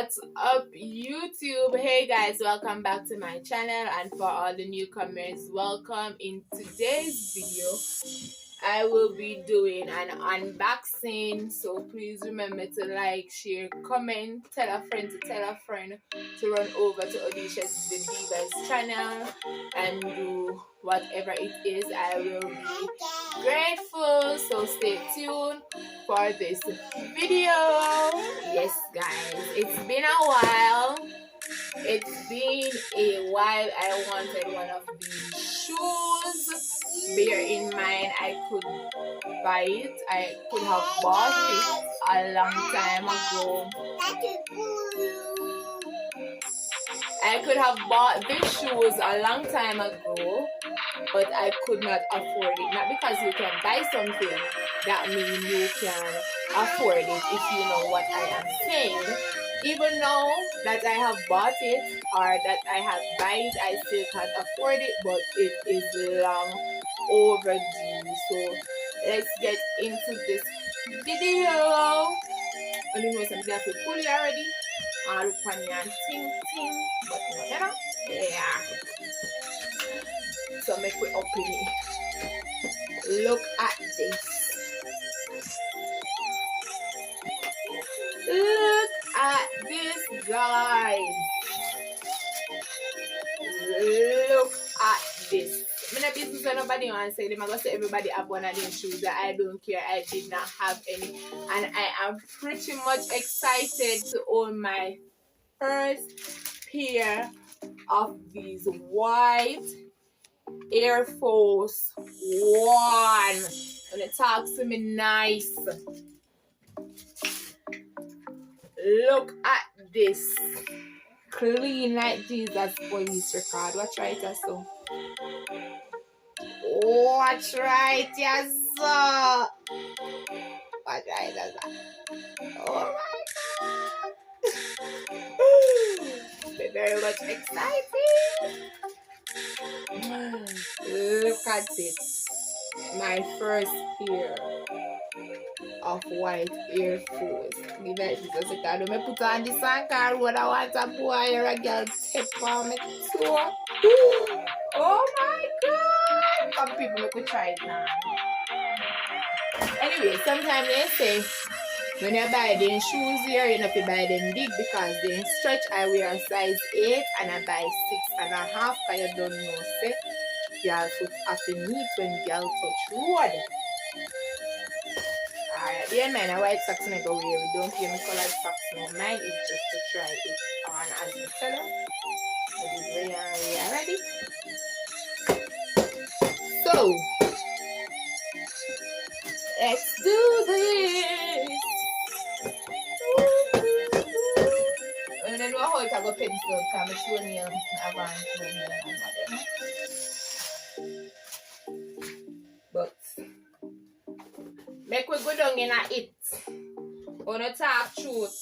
What's up, YouTube? Hey guys, welcome back to my channel, and for all the newcomers, welcome. In today's video I will be doing an unboxing, so please remember to like, share, comment, tell a friend to run over to Odysseus the Diva's channel and do whatever it is. I will be grateful, so stay tuned for this video. Yes guys, it's been a while. I wanted one of these shoes. Bear in mind, I could buy it. I could have bought it a long time ago. I could have bought these shoes a long time ago, but I could not afford it. Not because you can buy something, that means you can afford it, if you know what I am saying. Even though that I have bought it or that I have buy it, I still can't afford it, but it is long overdue. So let's get into this video. Only know something have to pull it already. I look funny and ting, but no, you know? Yeah. So make we open it. Look at this. Look at this, guys. Look at this. I'm not business with nobody and say them. I go say everybody have one of them shoes that I don't care. I did not have any, and I am pretty much excited to own my first pair of these white Air Force One. And it talks to me nice. Look at this. Clean like Jesus police record. Watch right here, so. Watch right here, so. Watch right here, so. Oh my God. They're very much excited. Look at it. My first pair of white Air Force. Give it Jesus a card. I put on this and car road. I want a boy or a girl step on me toe. Oh my God! Some people make me try it now. Anyway, sometimes they say when you buy them shoes here, you have to buy them big because they stretch. I wear a size 8 and I buy 6.5 because you don't know, say, your foot have to meet when girl touch road. Alright, the end mine, a white socks I go wear. We don't wear me colored socks no. Mine is just to try it on as a fellow. It is very ready. So let's do this. I don't know how it I go pencil because I'm showing you but make we go down in a it. Gonna talk truth.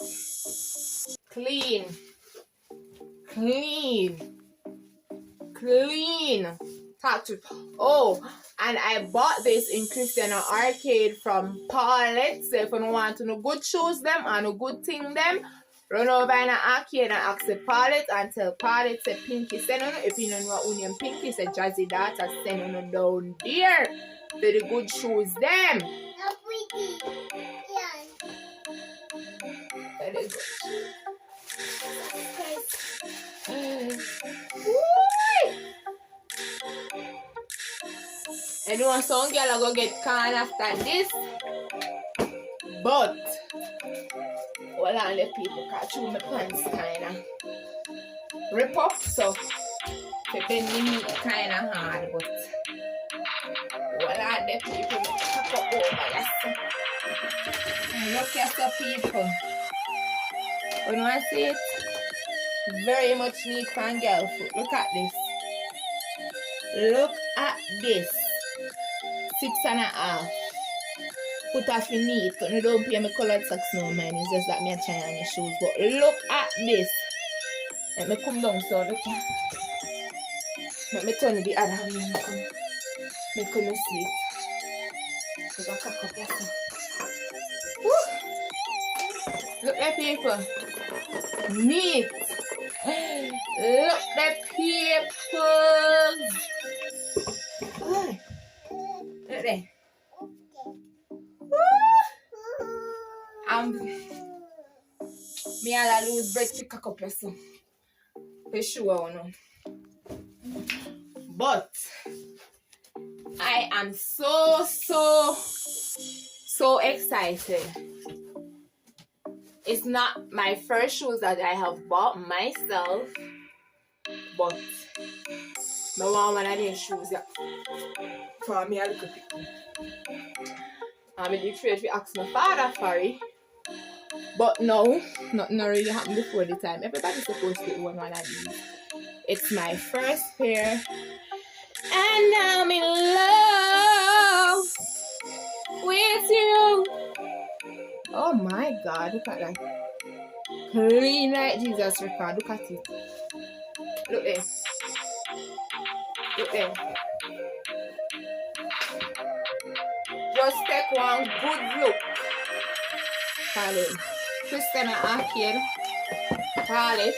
Clean. Talk truth. Oh, and I bought this in Christian Arcade from Paulette. So if you want to know good shoes them and no good thing them, run over in an arcade and ask the Paulette and tell Paulette say Pinky send on. If you don't know what union Pinky say Jazzy Data send on down there. To the good shoes them. Very good. I know some girl I go get can after this, but all on the people catch through my pants kinda rip up, so they bend me kinda hard, but all on the people pack up over yes. Look at the people. You know I see it? Very much need fan girl foot. Look at this. Look at this. 6.5. Put off your knee. You don't pay me colored socks no man. It's just that me trying on your shoes. But look at this. Let me come down so look. Let me turn it the other way. Make you see it. You got cock up yourself. Look at people. neat. Look the people. Look there. Me all lose breath to cock up yourself. For sure, no. But I am so excited. It's not my first shoes that I have bought myself, but I want one of these shoes. Yeah. For me, I look at it. I'm in the trade to ask my father for it. But no, nothing really happened before the time. Everybody's supposed to own one of these. It's my first pair. And I'm in love with you. Oh my God, look at that. Clean like Jesus record. Look at it. Look there. Look there. Just take one good look. Call it. Christian Arcade. Call it.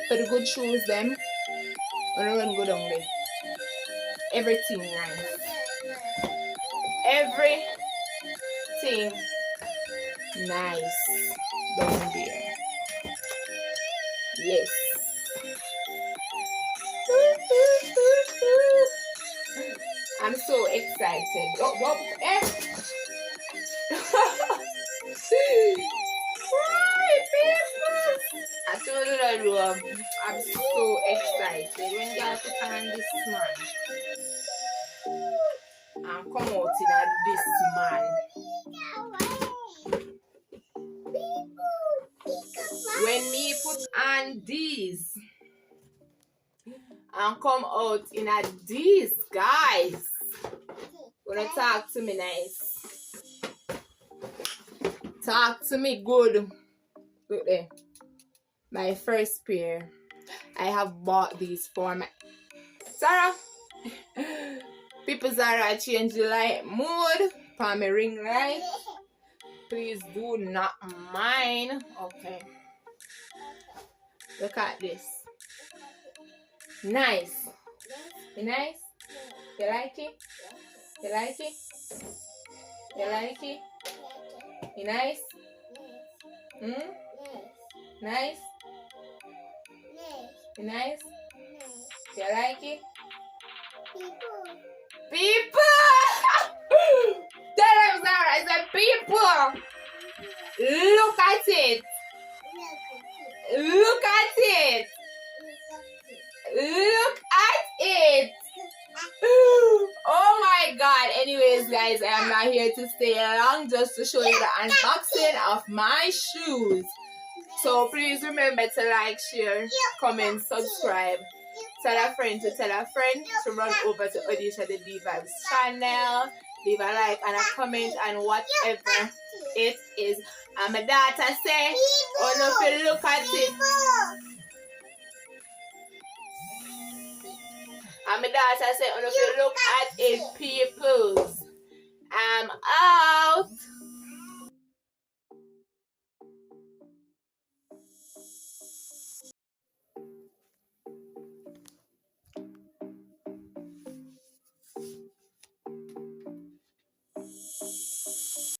For the good shoes them. When I run go down there. Everything nice. Everything nice down there. Yes. I'm so excited. Eh. I told you that I'm so excited when you put on this man and come out in this man. When me put on these and come out in these, guys, gonna talk to me nice. Talk to me good. Look there. My first pair. I have bought these for my Sarah. People Zara change the light mood for my ring light. Please do not mind. Okay. Look at this. Nice. You nice? You like it? You like it? You like it? You nice? Nice? You nice? You like it? People! Tell them, Zara, I said people! Look at it! Look at it! Look at it! Oh my God. Anyways, guys, I am not here to stay long, just to show you the unboxing of my shoes. So please remember to like, share, comment, subscribe. Tell a friend to tell a friend to run over to Odisha the Diva's channel. Leave a like and a comment and whatever it is. And my daughter say, oh no, if you look at it. And my daughter say, oh no, if you look at it, peoples. I'm out.